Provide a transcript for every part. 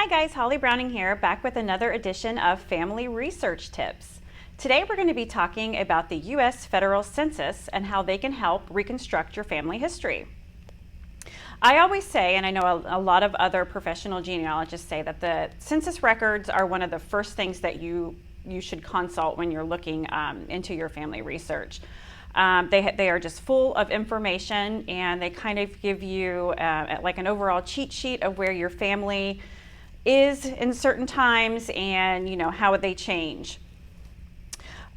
Hi guys, Holly Browning here, back with another edition of Family Research Tips. Today we're going to be talking about the U.S. federal census and how they can help reconstruct your family history. I always say, and I know a lot of other professional genealogists say, that the census records are one of the first things that you should consult when you're looking into your family research. They are just full of information, and they kind of give you like an overall cheat sheet of where your family is in certain times and how would they change.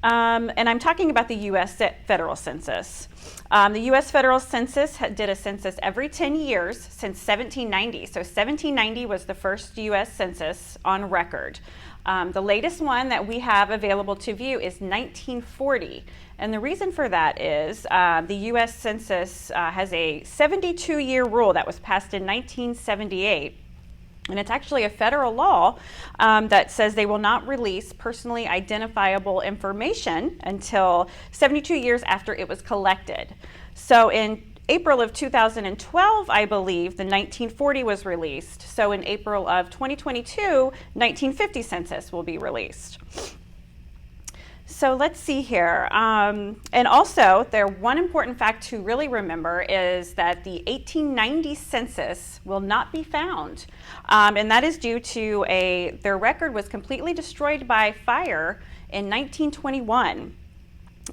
And I'm talking about the U.S. federal census. The U.S. federal census did a census every 10 years since 1790. So 1790 was the first U.S. census on record. The latest one that we have available to view is 1940. And the reason for that is the U.S. Census has a 72-year rule that was passed in 1978. And it's actually a federal law that says they will not release personally identifiable information until 72 years after it was collected. So in April of 2012, I believe, the 1940 was released. So in April of 2022, 1950 census will be released. So let's see here. And also, one important fact to really remember is that the 1890 census will not be found. And that is due to their record was completely destroyed by fire in 1921.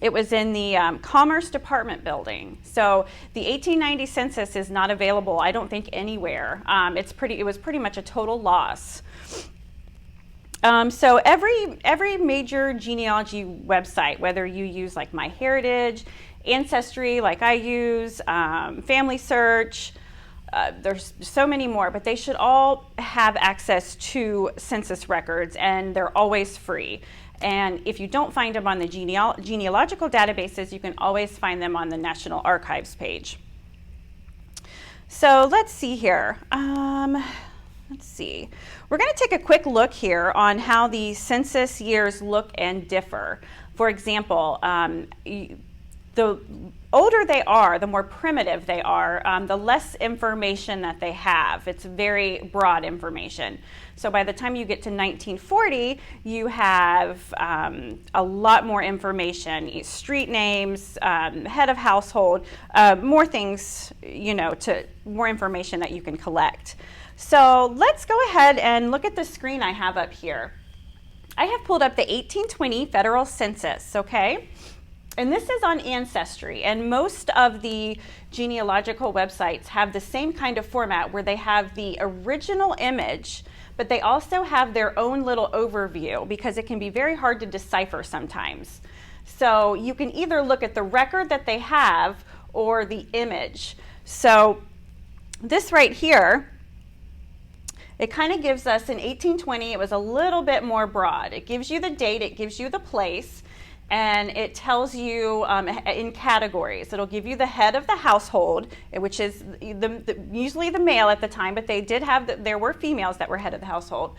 It was in the Commerce Department building. So the 1890 census is not available, I don't think, anywhere. It was pretty much a total loss. So every major genealogy website, whether you use like MyHeritage, Ancestry, like I use, Family Search, there's so many more, but they should all have access to census records, and they're always free. And if you don't find them on the genealogical databases, you can always find them on the National Archives page. So let's see here. Let's see. We're going to take a quick look here on how the census years look and differ. For example, the older they are, the more primitive they are, the less information that they have. It's very broad information. So by the time you get to 1940, you have a lot more information, street names, head of household, more things, more information that you can collect. So let's go ahead and look at the screen I have up here. I have pulled up the 1820 federal census, okay? And this is on Ancestry, and most of the genealogical websites have the same kind of format where they have the original image, but they also have their own little overview because it can be very hard to decipher sometimes. So you can either look at the record that they have or the image. So this right here, it kind of gives us, in 1820, it was a little bit more broad. It gives you the date, it gives you the place, and it tells you in categories. It'll give you the head of the household, which is usually the male at the time, but they did have, there were females that were head of the household.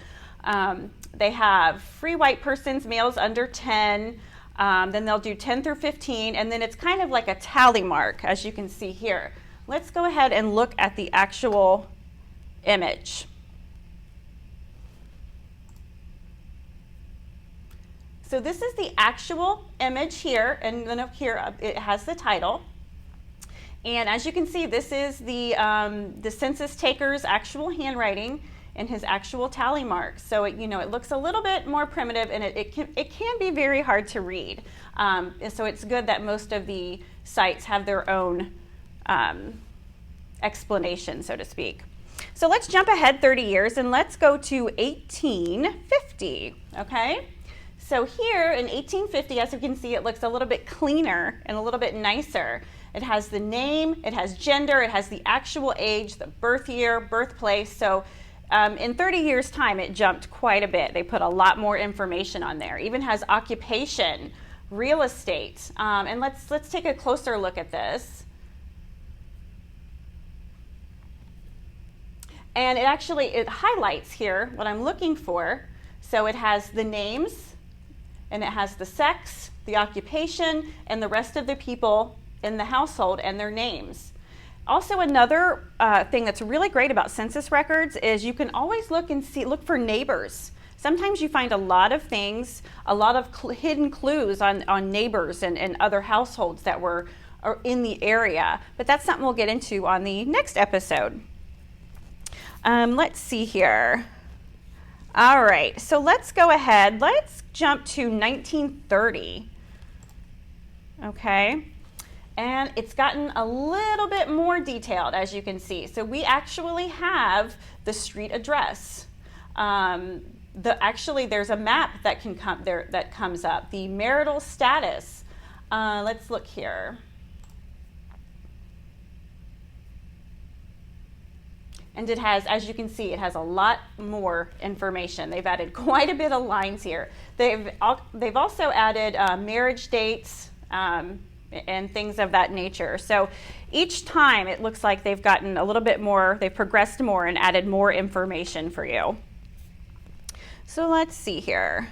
They have free white persons, males under 10, then they'll do 10 through 15, and then it's kind of like a tally mark, as you can see here. Let's go ahead and look at the actual image. So this is the actual image here, and then up here it has the title. And as you can see, this is the census taker's actual handwriting and his actual tally marks. So it looks a little bit more primitive, and it can be very hard to read. So it's good that most of the sites have their own explanation, so to speak. So let's jump ahead 30 years and let's go to 1850. Okay. So here in 1850, as you can see, it looks a little bit cleaner and a little bit nicer. It has the name, it has gender, it has the actual age, the birth year, birthplace. So in 30 years' time, it jumped quite a bit. They put a lot more information on there. Even has occupation, real estate. And let's take a closer look at this. And it highlights here what I'm looking for. So it has the names, and it has the sex, the occupation, and the rest of the people in the household and their names. Also, another thing that's really great about census records is you can always look for neighbors. Sometimes you find a lot of things, a lot of hidden clues on neighbors and other households that are in the area. But that's something we'll get into on the next episode. Let's see here. All right, so let's go ahead. Let's jump to 1930. Okay. And it's gotten a little bit more detailed, as you can see. So we actually have the street address. Actually, there's a map that can come there that comes up. The marital status. Let's look here. And it has, as you can see, it has a lot more information. They've added quite a bit of lines here. They've also added marriage dates. And things of that nature. So each time it looks like they've gotten a little bit more, they've progressed more and added more information for you. So let's see here.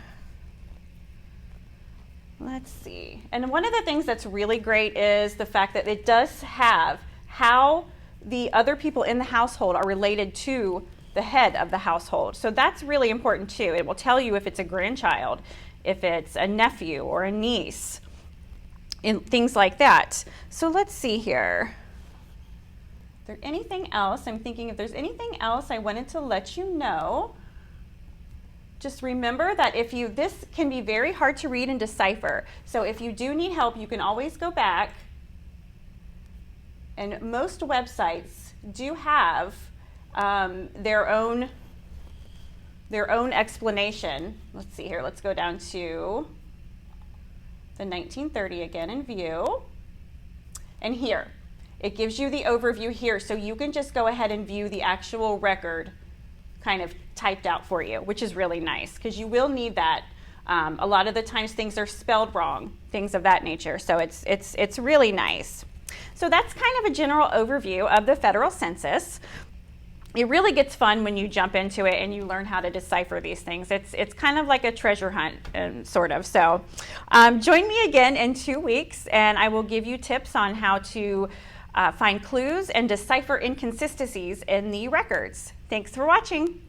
Let's see. And one of the things that's really great is the fact that it does have how the other people in the household are related to the head of the household. So that's really important too. It will tell you if it's a grandchild, if it's a nephew or a niece, and things like that. So let's see here. Is there anything else? I'm thinking if there's anything else I wanted to let you know. Just remember that this can be very hard to read and decipher. So if you do need help, you can always go back. And most websites do have their own explanation. Let's see here. Let's go down to the 1930 again in view. And here, it gives you the overview here, so you can just go ahead and view the actual record kind of typed out for you, which is really nice because you will need that. A lot of the times things are spelled wrong, things of that nature. So it's really nice. So that's kind of a general overview of the federal census. It really gets fun when you jump into it and you learn how to decipher these things. It's kind of like a treasure hunt, sort of. So join me again in 2 weeks, and I will give you tips on how to find clues and decipher inconsistencies in the records. Thanks for watching.